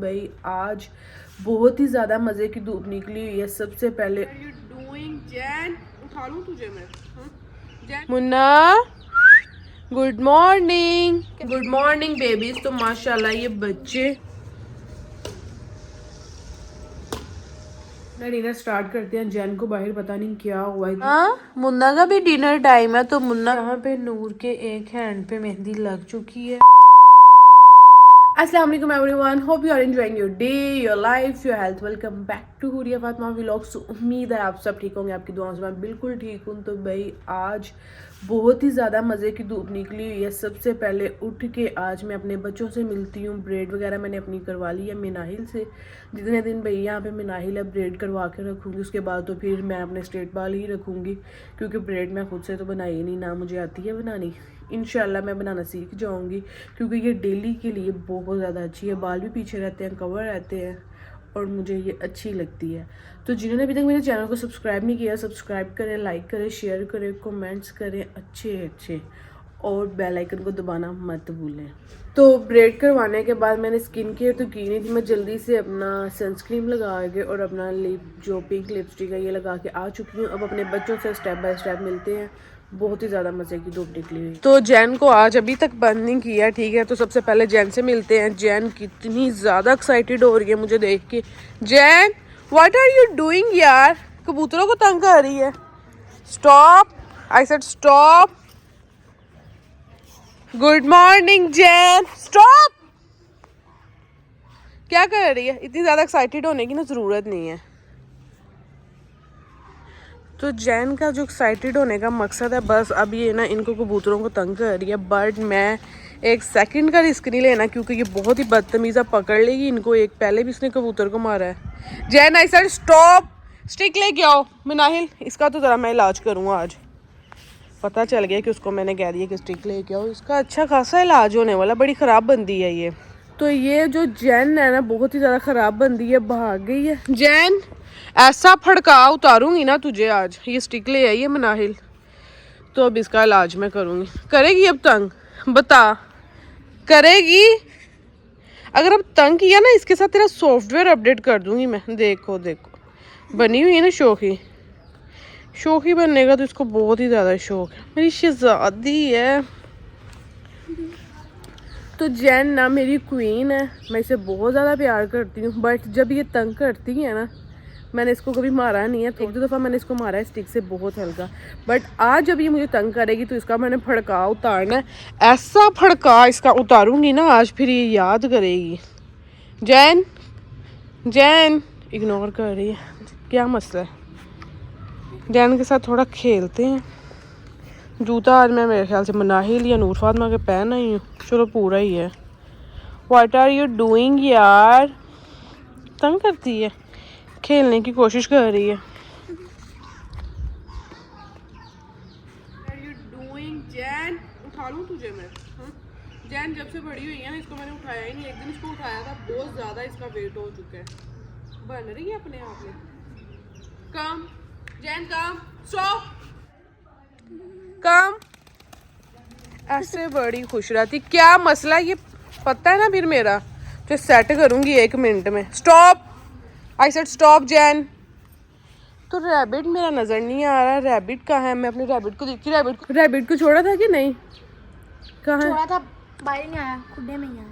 भाई आज बहुत ही ज़्यादा मज़े की धूप निकली हुई है। सबसे पहले जैन उठा लूं तुझे मैं? Munna good morning babies. तो माशाल्लाह ये बच्चे डिनर स्टार्ट करते हैं। जैन को बाहर पता नहीं क्या हुआ है। हाँ, मुन्ना का भी डिनर टाइम है। तो मुन्ना यहाँ पे नूर के एक हैंड पे मेहंदी लग चुकी है। अस्सलाम वालेकुम everyone, hope you are enjoying your day, your life, your health. Welcome back to Huriya Fatima vlogs. उम्मीद है आप सब ठीक होंगे, आपकी दुआओं से मैं बिल्कुल ठीक हूँ। तो भाई आज बहुत ही ज़्यादा मज़े की धूप निकली हुई है। सबसे पहले उठ के आज मैं अपने बच्चों से मिलती हूँ। ब्रेड वगैरह मैंने अपनी करवा ली है मिनाहिल से। जितने दिन भाई यहाँ पे मिनाहिल है ब्रेड करवा के रखूँगी, उसके बाद तो फिर मैं अपने स्ट्रेट बाल ही रखूँगी, क्योंकि ब्रेड मैं खुद से तो बनाई नहीं, ना मुझे आती है बनानी। इंशाल्लाह मैं बनाना सीख जाऊंगी, क्योंकि ये डेली के लिए बहुत ज़्यादा अच्छी है। बाल भी पीछे रहते हैं, कवर रहते हैं, और मुझे ये अच्छी लगती है। तो जिन्होंने अभी तक मेरे चैनल को सब्सक्राइब नहीं किया, सब्सक्राइब करें, लाइक करें, शेयर करें, कमेंट्स करें अच्छे, और बेल आइकन को दबाना मत भूलें। तो ब्रेड करवाने के बाद मैंने स्किन केयर तो की नहीं थी। मैं जल्दी से अपना सनस्क्रीन लगा के और अपना लिप जो पिंक लिपस्टिक है ये लगा के आ चुकी हूँ। अब अपने बच्चों से स्टेप बाय स्टेप मिलते हैं। बहुत ही ज़्यादा मज़े की धूप निकली हुई। तो जैन को आज अभी तक बंद नहीं किया, ठीक है। तो सबसे पहले जैन से मिलते हैं। जैन कितनी ज़्यादा एक्साइटेड हो रही है मुझे देख के। Zain what are you doing यार? कबूतरों को तंग कर रही है। Stop, I said stop. Good morning Zain, stop. क्या कर रही है? इतनी ज़्यादा एक्साइटेड होने की ना ज़रूरत नहीं है। तो जैन का जो एक्साइटेड होने का मकसद है, बस अब ये ना इनको कबूतरों को तंग कर रही है। बट मैं एक सेकंड का रिस्क नहीं लेना, क्योंकि ये बहुत ही बदतमीज़ा पकड़ लेगी इनको। एक पहले भी इसने कबूतर को मारा है। जैन आई सेड स्टॉप, स्टिक लेके आओ। मिनाहिल इसका तो ज़रा मैं इलाज करूँगा आज। पता चल गया कि उसको मैंने कह दिया कि स्टिक लेके आओ। इसका अच्छा खासा इलाज होने वाला, बड़ी ख़राब बंदी है ये। तो ये जो जैन है ना बहुत ही ज़्यादा ख़राब बंदी है, भाग गई है। जैन ऐसा फड़का उतारूंगी ना तुझे आज। ये स्टिक ले आई है मिनाहिल, तो अब इसका इलाज मैं करूंगी। करेगी अब तंग? बता, करेगी? अगर अब तंग किया ना, इसके साथ तेरा सॉफ्टवेयर अपडेट कर दूंगी मैं। देखो बनी हुई है ना शौकी बनने का, तो इसको बहुत ही ज़्यादा शौक है। मेरी शहजादी है। तो जैन ना मेरी क्वीन है, मैं इसे बहुत ज़्यादा प्यार करती हूँ। बट जब ये तंग करती है ना, मैंने इसको कभी मारा नहीं है। एक दो दफ़ा मैंने इसको मारा है स्टिक से, बहुत हल्का। बट आज जब ये मुझे तंग करेगी तो इसका मैंने फड़का उतारना है। ऐसा फड़का इसका उतारूंगी ना आज, फिर ये याद करेगी। जैन इग्नोर कर रही है, क्या मसला है? जैन के साथ थोड़ा खेलते हैं। जूता आज मैं मेरे ख्याल से मिनाहिल या नूर फातिमा के पहन आई हूँ। चलो पूरा ही है। व्हाट आर यू डूइंग यार? तंग करती है, खेलने की कोशिश कर रही है। जैन उठा लूं तुझे मैं? जैन जब से बड़ी हुई है ना, इसको मैंने उठाया ही नहीं। एक दिन इसको उठाया था, बहुत ज्यादा इसका वेट हो चुका है। बन रही है अपने आप में। कम जैन कम, स्टॉप कम। ऐसे बड़ी खुश रहती, क्या मसला ये पता है ना? फिर मेरा जो सेट करूंगी 1 मिनट में। Stop, I said stop Jain. तो रैबिट मेरा नजर नहीं आ रहा। रैबिट कहाँ है? मैं अपने रैबिट को देखती। रैबिट को छोड़ा था कि नहीं? कहाँ छोड़ा था, बाहर नहीं आया, खुडे में ही आया।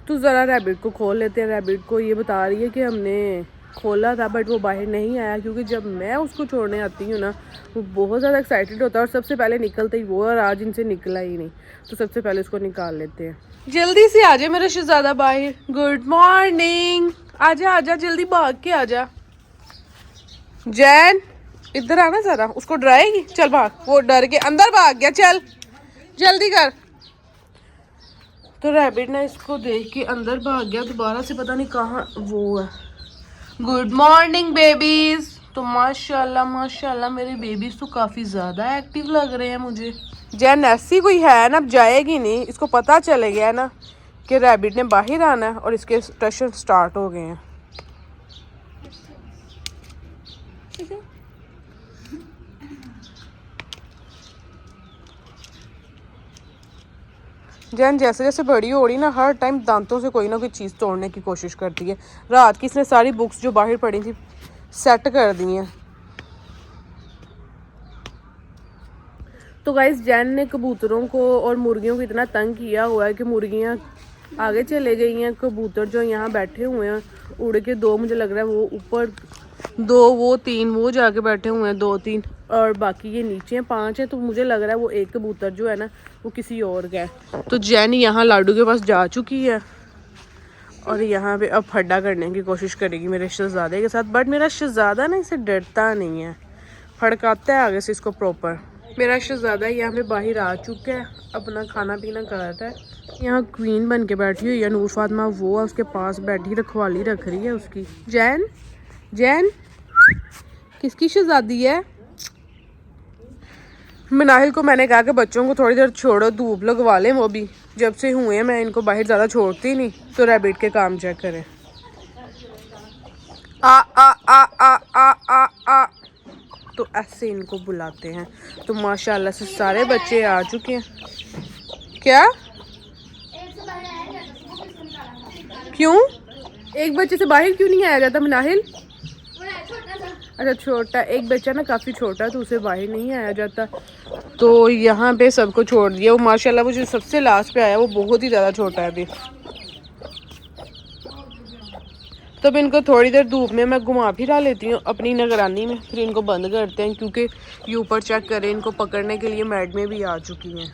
तो ज़रा रैबिट को खोल लेते हैं। रैबिट को ये बता रही है कि हमने खोला था, बट वो बाहर नहीं आया, क्योंकि जब मैं उसको छोड़ने आती हूँ ना, वो बहुत ज़्यादा एक्साइटेड होता है और सबसे पहले निकलता ही वो, और आज इनसे निकला ही नहीं। तो सबसे पहले उसको निकाल लेते हैं। जल्दी से आ जाए मेरा शहजादा बाहर। गुड मॉर्निंग, आजा आजा, जल्दी भाग के आजा। जैन इधर आना जरा, उसको डराएगी। चल भाग, वो डर के अंदर भाग गया। चल जल्दी कर। तो रैबिट ना इसको देख के अंदर भाग गया दोबारा से, पता नहीं कहाँ वो है। Good morning babies. तो माशाल्लाह मेरे बेबीज तो काफ़ी ज़्यादा एक्टिव लग रहे हैं मुझे। जैन ऐसी कोई है ना, अब जाएगी नहीं। इसको पता चले गया ना कि रैबिट ने बाहर आना है, और इसके टशन स्टार्ट हो गए हैं। जैन जैसे जैसे बड़ी हो रही ना, हर टाइम दांतों से कोई ना कोई चीज़ तोड़ने की कोशिश करती है। रात की इसने सारी बुक्स जो बाहर पड़ी थी सेट कर दी हैं। तो गाइस जैन ने कबूतरों को और मुर्गियों को इतना तंग किया हुआ है कि मुर्गियाँ आगे चले गई हैं। कबूतर जो यहाँ बैठे हुए हैं उड़ के, 2 मुझे लग रहा है वो ऊपर, 2 वो 3 वो जाके बैठे हुए हैं, 2-3, और बाकी ये नीचे हैं 5 है। तो मुझे लग रहा है वो एक कबूतर जो है ना वो किसी और का है। तो जैन यहाँ लाडू के पास जा चुकी है और यहाँ पे अब फड्डा करने की कोशिश करेगी मेरे शहजादे के साथ। बट मेरा शहजादा ना इसे डरता नहीं है, फड़काता है आगे से इसको प्रॉपर। मेरा शहजादा यहाँ पे बाहर आ चुका है, अपना खाना पीना कर रहा है। यहाँ क्वीन बन के बैठी हुई है नूर फातिमा, वो है उसके पास बैठी, रखवाली रख रही है उसकी। जैन जैन किसकी शहजादी है? मनाहिल को मैंने कहा कि बच्चों को थोड़ी देर छोड़ो, धूप लगवा लें। वो भी जब से हुए हैं मैं इनको बाहर ज़्यादा छोड़ती नहीं। तो रैबिट के काम चेक करें। आ आ आ आ आ आ आ तो ऐसे इनको बुलाते हैं। तो माशाल्लाह से सारे बच्चे आ चुके हैं। क्या? क्यों? एक बच्चे से बाहर क्यों नहीं आया जाता मनाहिल? अच्छा छोटा, एक बच्चा ना काफ़ी छोटा तो उसे बाहर नहीं आया जाता। तो यहाँ पे सबको छोड़ दिया। वो माशाल्लाह वो जो सबसे लास्ट पे आया वो बहुत ही ज़्यादा छोटा है अभी। तब इनको थोड़ी देर धूप में मैं घुमा फिरा लेती हूँ अपनी निगरानी में, फिर इनको बंद करते हैं क्योंकि ये ऊपर चेक करें, इनको पकड़ने के लिए मैडमें भी आ चुकी हैं।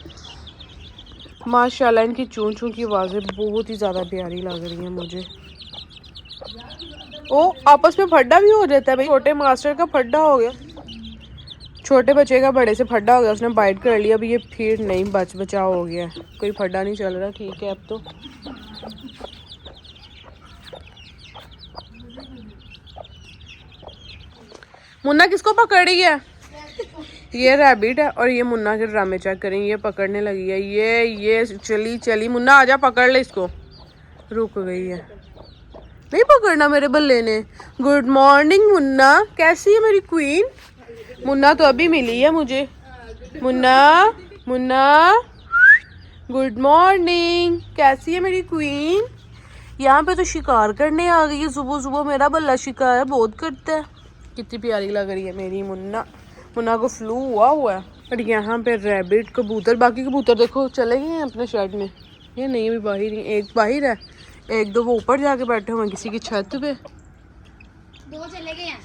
माशाल्लाह इनकी चूं चूं की आवाज़ें बहुत ही ज़्यादा प्यारी लग रही हैं मुझे। ओ आपस में फड्डा भी हो जाता है भाई। छोटे मास्टर का फड्डा हो गया, छोटे बच्चे का बड़े से फड्डा हो गया, उसने बाइट कर लिया। अभी ये फिर नहीं बचाव हो गया, कोई फड्डा नहीं चल रहा। ठीक है अब तो मुन्ना किसको पकड़ी है? ये रैबिट है और ये मुन्ना के ड्रामे चेक करें, ये पकड़ने लगी है। ये चली चली, मुन्ना आजा पकड़ ले इसको। रुक गई है, नहीं पकड़ना मेरे बल्ले ने। गुड मॉर्निंग मुन्ना, कैसी है मेरी क्वीन? मुन्ना तो अभी मिली है मुझे। मुन्ना मुन्ना गुड मॉर्निंग, कैसी है मेरी क्वीन? यहाँ पे तो शिकार करने आ गई है सुबह सुबह। मेरा बल्ला शिकार बहुत करता है। कितनी प्यारी लग रही है मेरी मुन्ना। मुन्ना को फ्लू हुआ है। और यहाँ पे रैबिट, कबूतर, बाकी कबूतर देखो चले गए हैं अपने शेड में। ये नहीं भी बाहर ही, एक बाहर है, 1-2 वो ऊपर जाके बैठे हुए हैं किसी की छत पे, 2 चले गए हैं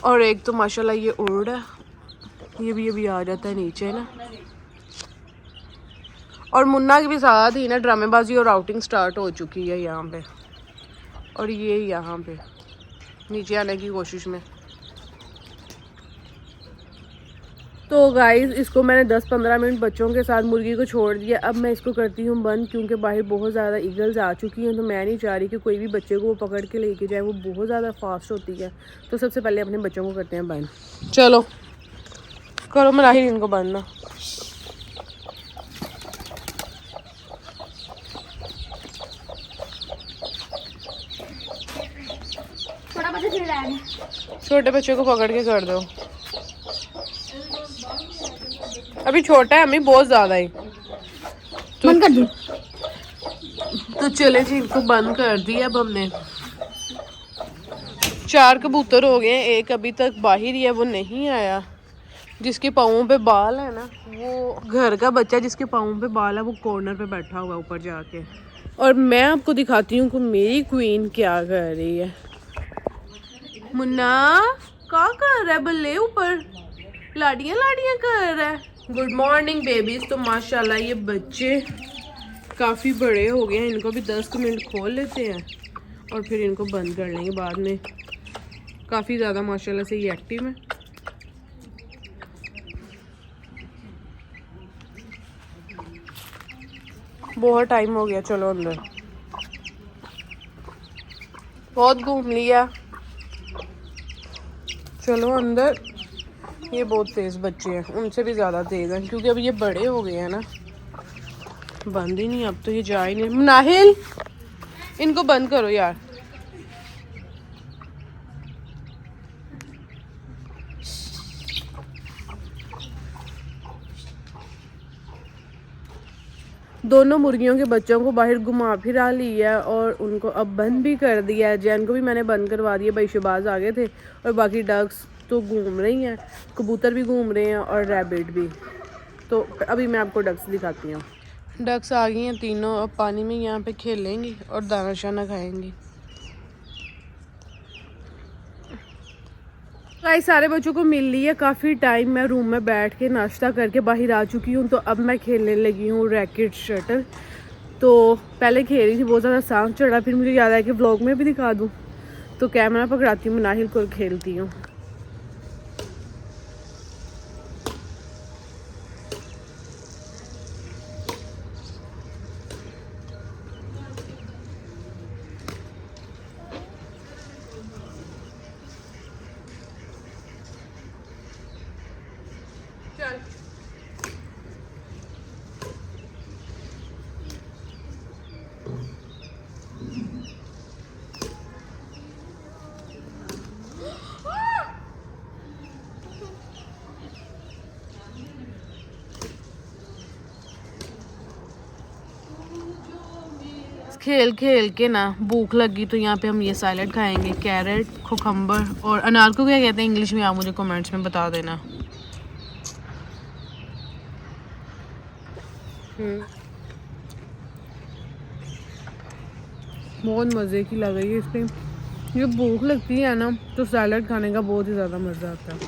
और एक तो माशाल्लाह ये उड़ रहा है। ये भी अभी आ जाता है नीचे ना। और मुन्ना के भी साथ ही ना ड्रामेबाजी और आउटिंग स्टार्ट हो चुकी है यहाँ पे। और ये यहाँ पे नीचे आने की कोशिश में। तो गाइस इसको मैंने 10-15 मिनट बच्चों के साथ मुर्गी को छोड़ दिया। अब मैं इसको करती हूँ बंद, क्योंकि बाहर बहुत ज़्यादा ईगल्स आ चुकी हैं। तो मैं नहीं चाह रही कि कोई भी बच्चे को वो पकड़ के लेके जाए, वो बहुत ज़्यादा फास्ट होती है। तो सबसे पहले अपने बच्चों को करते हैं बंद। चलो करो मनाहिल इनको बंद ना। छोटा बच्चा खेल रहा है, छोटे बच्चे को पकड़ के कर दो। अभी छोटा है, अम्मी बहुत ज्यादा है। तो बंद कर दो। तो चले जी, इनको बंद कर दिया। अब हमने 4 कबूतर हो गए, एक अभी तक बाहर ही है, वो नहीं आया। जिसके पाँवों पे बाल है ना, वो घर का बच्चा जिसके पाँवों पे बाल है, वो कॉर्नर पे बैठा हुआ ऊपर जाके। और मैं आपको दिखाती हूँ कि मेरी क्वीन क्या कर रही है। मुन्ना क्या कर रहा है बल्ले? ऊपर लाड़ियाँ लाड़ियाँ कर रहा है। Good morning babies. तो माशाल्लाह ये बच्चे काफ़ी बड़े हो गए हैं। इनको भी 10 मिनट खोल लेते हैं और फिर इनको बंद कर लेंगे बाद में। काफ़ी ज़्यादा माशाल्लाह से ये एक्टिव है। बहुत टाइम हो गया, चलो अंदर। बहुत घूम लिया, चलो अंदर। ये बहुत तेज़ बच्चे हैं, उनसे भी ज़्यादा तेज़ हैं क्योंकि अब ये बड़े हो गए हैं ना। बंद ही नहीं, अब तो ये जा ही नहीं। नाहिल इनको बंद करो यार। दोनों मुर्गियों के बच्चों को बाहर घुमा फिरा लिया है और उनको अब बंद भी कर दिया है। जैन को भी मैंने बंद करवा दिया। भाई शबाज आ गए थे और बाकी डक्स तो घूम रही हैं, कबूतर भी घूम रहे हैं और रैबिट भी। तो अभी मैं आपको डक्स दिखाती हूँ। डक्स आ गई हैं तीनों, अब पानी में यहाँ पे खेलेंगी और दाना शाना खाएंगी। गाइस सारे बच्चों को मिल ली है काफ़ी टाइम। मैं रूम में बैठ के नाश्ता करके बाहर आ चुकी हूँ। तो अब मैं खेलने लगी हूँ रैकेट शटल। तो पहले खेल रही थी, बहुत ज़्यादा सांस चढ़ा, फिर मुझे याद आया कि व्लॉग में भी दिखा दूँ। तो कैमरा पकड़ाती हूँ, मुनाहिल को खेलती हूँ। चल खेल खेल के ना भूख लगी तो यहाँ पे हम ये सैलेड खाएंगे, कैरेट, कुकम्बर और अनार को क्या कहते हैं इंग्लिश में, आप मुझे कमेंट्स में बता देना। बहुत मज़े की लग रही है। इसमें जब भूख लगती है ना तो सैलेड खाने का बहुत ही ज़्यादा मज़ा आता है।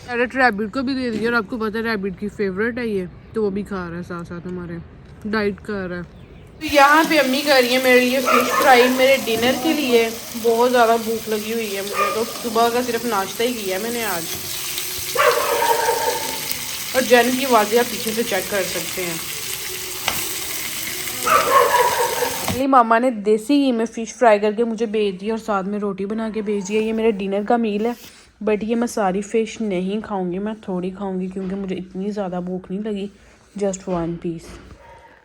कैरेट रैबिट को भी दे दिया और आपको पता है रैबिट की फेवरेट है ये, तो वो भी खा रहा है, साथ साथ हमारे डाइट कर रहा है। तो यहाँ पे अम्मी कर रही है मेरे लिए फ़िश फ्राई मेरे डिनर के लिए। बहुत ज़्यादा भूख लगी हुई है मुझे, तो सुबह का सिर्फ नाश्ता ही किया मैंने आज। और जैन की आवाज़ें आप पीछे से चेक कर सकते हैं। मेरी मामा ने देसी घी में फ़िश फ्राई करके मुझे भेज दी और साथ में रोटी बना के भेज दिया। ये मेरे डिनर का मील है, बट ये मैं सारी फ़िश नहीं खाऊंगी, मैं थोड़ी खाऊंगी क्योंकि मुझे इतनी ज़्यादा भूख नहीं लगी। Just 1 piece.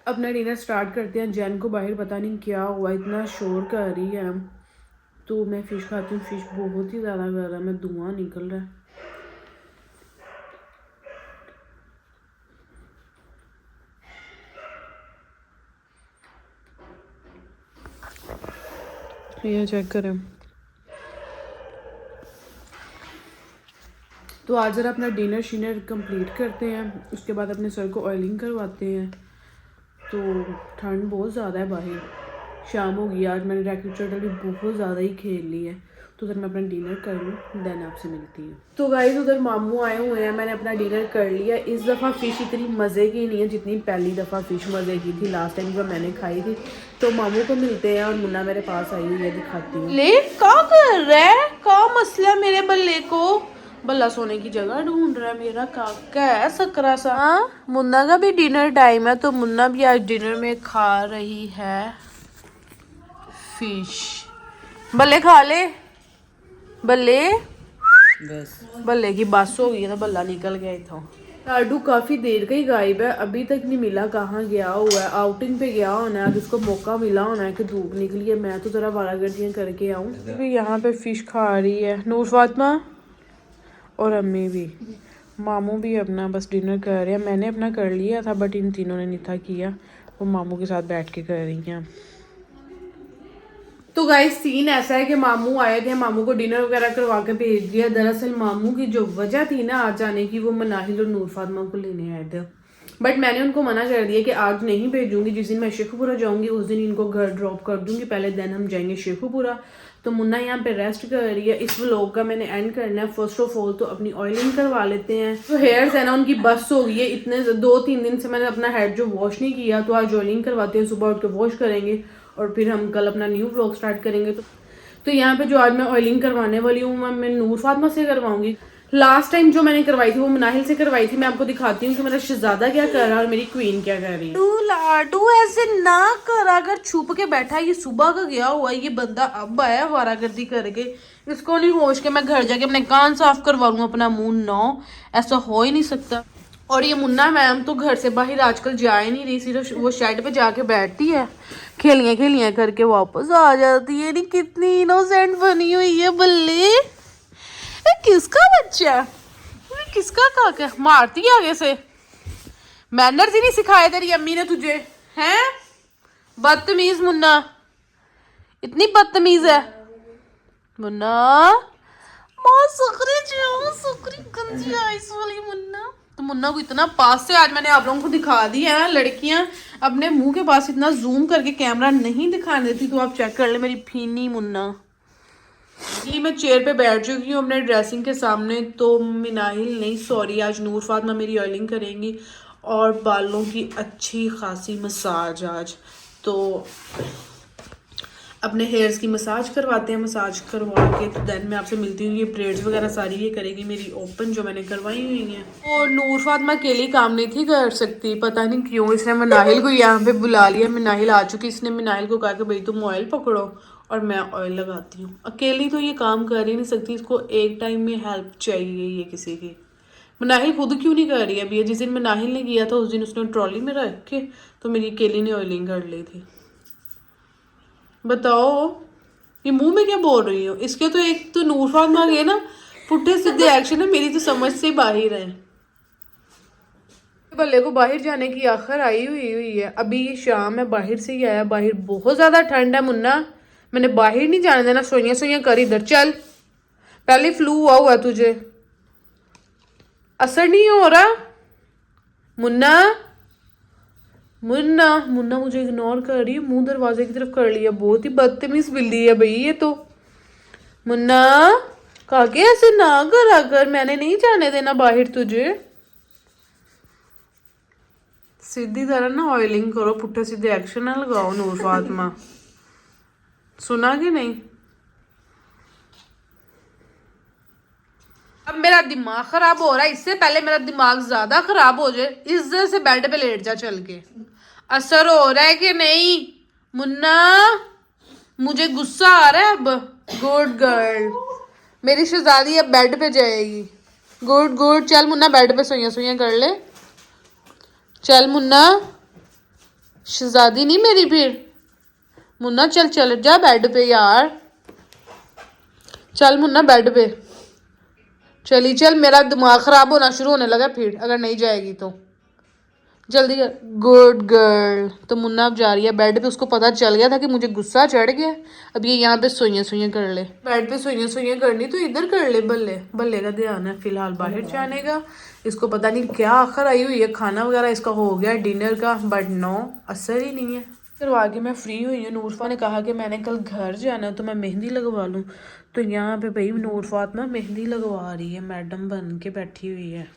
अपना डिनर स्टार्ट करते हैं। जैन को बाहर पता नहीं क्या हुआ, इतना शोर कर रही है। तो मैं फ़िश खाती हूँ, फ़िश बहुत ही ज़्यादा कर रहा है, मैं धुआं निकल रहा है। ये चेक करें। तो आज ज़रा अपना डिनर शिनर कंप्लीट करते हैं, उसके बाद अपने सर को ऑयलिंग करवाते हैं। तो ठंड बहुत ज़्यादा है बाहर, शाम हो गई। आज मैंने रैकेट शटल भी बहुत ज़्यादा ही खेल ली है। तो उधर मैं अपना डिनर कर लूँ, देन आपसे मिलती हूँ। तो गाइस उधर मामू आए हुए हैं, मैंने अपना डिनर कर लिया। इस दफ़ा फ़िश इतनी मज़े की नहीं है जितनी पहली दफ़ा फ़िश मज़े की थी, लास्ट टाइम जो मैंने खाई थी। तो मामू को मिलते हैं और मुन्ना मेरे पास आई हुई है, दिखाती हूँ। ले क्या कर रहा है, क्या मसला मेरे बल्ले को? बल्ला सोने की जगह ढूंढ रहा है मेरा काका है सकरा सा। हाँ मुन्ना का भी डिनर टाइम है, तो मुन्ना भी आज डिनर में खा रही है फिश। बल्ले खा ले, बल्ले बस। बल्ले की बस हो गई है, तो बल्ला निकल गया इथों। लाडू काफ़ी देर का ही गायब है, अभी तक नहीं मिला, कहाँ गया हुआ है। आउटिंग पे गया होना है, जिसको मौका मिला होना है कि धूप निकली है। मैं तो ज़रा वारागर्दियाँ करके आऊँ। अभी यहाँ पे फ़िश खा रही है नूर फातिमा और अम्मी भी। मामू भी अपना बस डिनर कर रहे हैं। मैंने अपना कर लिया था, बट इन तीनों ने नहीं था किया, वो मामू के साथ बैठ के कर रही हैं। तो गाइस सीन ऐसा है कि मामू आए थे, मामू को डिनर वगैरह करवा के भेज दिया। दरअसल मामू की जो वजह थी ना आज आने की, वो मनाहिल और नूर फातिमा को लेने आए थे, बट मैंने उनको मना कर दिया कि आज नहीं भेजूंगी। जिस दिन मैं शेखुपुरा जाऊंगी उस दिन इनको घर ड्रॉप कर दूंगी, पहले दिन हम जाएंगे शेखुपुरा। तो मुन्ना यहाँ पे रेस्ट कर रही है। इस व्लॉग का मैंने एंड करना है। फर्स्ट ऑफ ऑल तो अपनी ऑयलिंग करवा लेते हैं। तो हेयर्स है ना उनकी बस हो गई है, इतने 2-3 दिन से मैंने अपना हेड जो वॉश नहीं किया, तो आज ऑयलिंग करवाते हैं। सुबह उठ के वॉश करेंगे और फिर हम कल अपना न्यू व्लॉग स्टार्ट करेंगे। तो यहाँ पे जो आज मैं ऑयलिंग करवाने वाली हूँ मैं नूर फातिमा से करवाऊंगी। लास्ट टाइम जो मैंने करवाई थी वो मनाहिल से करवाई थी। मैं आपको दिखाती हूँ कि मेरा शहजादा क्या कर रहा है और मेरी क्वीन क्या कर रही है। तू लाडू ऐसे ना कर, अगर छुप के बैठा है, ये सुबह का गया हुआ है, ये बंदा अब आया वारागर्दी करके। इसको नहीं होश के मैं घर जाके अपने कान साफ करवा लूँ, अपना मुंह नौ, ऐसा हो ही नहीं सकता। और ये मुन्ना मैम तो घर से बाहर आजकल जा ही नहीं रही, सिर्फ वो शेड पे जाके बैठती है, खेलियाँ खेलियाँ करके वापस आ जाती है। नहीं कितनी इनोसेंट बनी हुई है बल्ले। किसका बच्चा है, किसका काका? मारती है आगे से, मैनर्स ही नहीं सिखाए तेरी अम्मी ने तुझे हैं? बदतमीज मुन्ना, इतनी बदतमीज है मुन्ना। माँ सुकरी गंजी आइस वाली मुन्ना। तो मुन्ना को इतना पास से आज मैंने आप लोगों को दिखा दिया है। लड़कियां अपने मुंह के पास इतना जूम करके कैमरा नहीं दिखाने देती, तो आप चेक कर ले मेरी फीनी मुन्ना। ये मैं चेयर पे बैठ चुकी हूँ अपने ड्रेसिंग के सामने। तो मिनाहिल नहीं, सॉरी, आज नूर फातिमा मेरी ऑयलिंग करेंगी और बालों की अच्छी खासी मसाज आज। तो अपने हेयर्स की मसाज करवाते हैं। मसाज करवा के तो देन मैं आपसे मिलती हूँ। ये ब्रेड्स वगैरह सारी ये करेगी मेरी ओपन, जो मैंने करवाई हुई हैं। और नूर फातिमा अकेली काम नहीं थी कर सकती, पता नहीं क्यों इसने मिनाहिल को यहाँ पे बुला लिया। मिनाहिल आ चुकी, इसने मिनाहिल को कहा कि भाई तुम ऑयल पकड़ो और मैं ऑयल लगाती हूँ। अकेली तो ये काम कर ही नहीं सकती, इसको एक टाइम में हेल्प चाहिए ये किसी की। मिनाहिल खुद क्यों नहीं कर रही है अभी? जिस दिन मिनाहिल ने किया था उस दिन उसने ट्रॉली में रख के तो मेरी अकेली ने ऑयलिंग कर ली थी। बताओ ये मुंह में क्या बोल रही हो? इसके तो एक तो नूर फातिमा के ना पुट्ठे सीधे एक्शन है, मेरी तो समझ से बाहर है। बल्ले को बाहर जाने की आखिर आई हुई है। अभी ये शाम है, बाहर से ही आया। बाहर बहुत ज्यादा ठंड है मुन्ना, मैंने बाहर नहीं जाने देना। सोइयां कर इधर चल, पहले फ्लू हुआ तुझे, असर नहीं हो रहा। मुन्ना मुन्ना मुन्ना मुझे इग्नोर कर रही है, मुंह दरवाजे की तरफ कर लिया। बहुत ही बदतमीज बिल्ली है भाई ये तो। मुन्ना काके ऐसे ना करा कर, मैंने नहीं जाने देना बाहर तुझे। सीधी तरह ना ऑयलिंग करो, पुट्ठे सीधे एक्शन ना लगाओ नूर फातिमा। सुना कि नहीं? अब मेरा दिमाग खराब हो रहा है, इससे पहले मेरा दिमाग ज्यादा खराब हो जाए इस वजह से बेड पे लेट जा चल के। असर हो रहा है कि नहीं मुन्ना? मुझे गुस्सा आ रहा है अब। गुड गर्ल, मेरी शहजादी अब बेड पे जाएगी। गुड गुड, चल मुन्ना बेड पे सोइयां कर ले। चल मुन्ना, शहजादी नहीं मेरी फिर। मुन्ना चल चल जा बेड पे यार, चल मुन्ना बेड पे चली चल। मेरा दिमाग खराब होना शुरू होने लगा फिर अगर नहीं जाएगी तो। जल्दी कर। Good girl. तो मुन्ना अब जा रही है बेड पे, उसको पता चल गया था कि मुझे गुस्सा चढ़ गया। अब ये यहाँ पे सोइयां कर ले। बेड पे सोइयां करनी तो इधर कर ले। बल्ले बल्ले का ध्यान है फिलहाल बाहर जाने का। इसको पता नहीं क्या आखिर आई हुई है, खाना वगैरह इसका हो गया डिनर का, बट नो असर ही नहीं है। करवा के मैं फ्री हुई हूँ। नूर फातिमा ने कहा कि मैंने कल घर जाना तो मैं मेहंदी लगवा लूँ। तो यहाँ पे भाई नूर फातिमा मेहंदी लगवा रही है, मैडम बन के बैठी हुई है।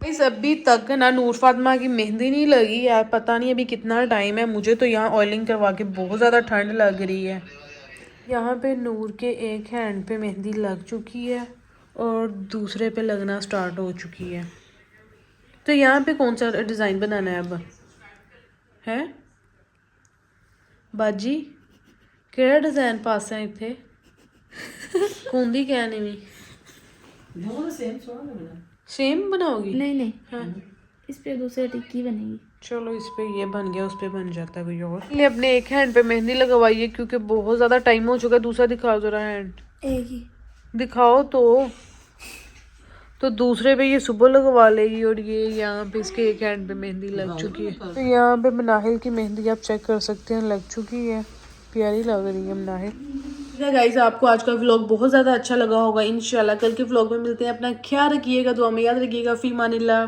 इस अभी तक ना नूर फातिमा की मेहंदी नहीं लगी यार, पता नहीं अभी कितना टाइम है। मुझे तो यहाँ ऑयलिंग करवा के बहुत ज़्यादा ठंड लग रही है। यहाँ पे नूर के एक हैंड पे मेहंदी लग चुकी है और दूसरे पे लगना स्टार्ट हो चुकी है। तो यहाँ पे कौन सा डिज़ाइन बनाना है अब है बाजी? केड़ा डिज़ाइन पास है इतने कौंदी क्या नहीं सेम बनाओगी? नहीं हाँ। इस पे दूसरी टिक्की बनेगी। चलो इस पे ये बन गया, उस पे बन जाता है कोई और। ये अपने एक हैंड पे मेहंदी लगवाई है क्योंकि बहुत ज़्यादा टाइम हो चुका है। दूसरा दिखाओ जरा हैंड, एक ही दिखाओ तो दूसरे पे ये सुबह लगवा लेगी और ये यहाँ पे इसके एक हैंड पे मेहंदी लग चुकी है। तो यहाँ पे मिनाहिल की मेहंदी आप चेक कर सकते हैं, लग चुकी है, प्यारी लग रही है मिनाहिल। गाइस आपको आज का व्लॉग बहुत ज़्यादा अच्छा लगा होगा। इंशाल्लाह कल के व्लॉग में मिलते हैं। अपना ख्याल रखिएगा, दुआ में याद रखिएगा। फी मानिल्लाह।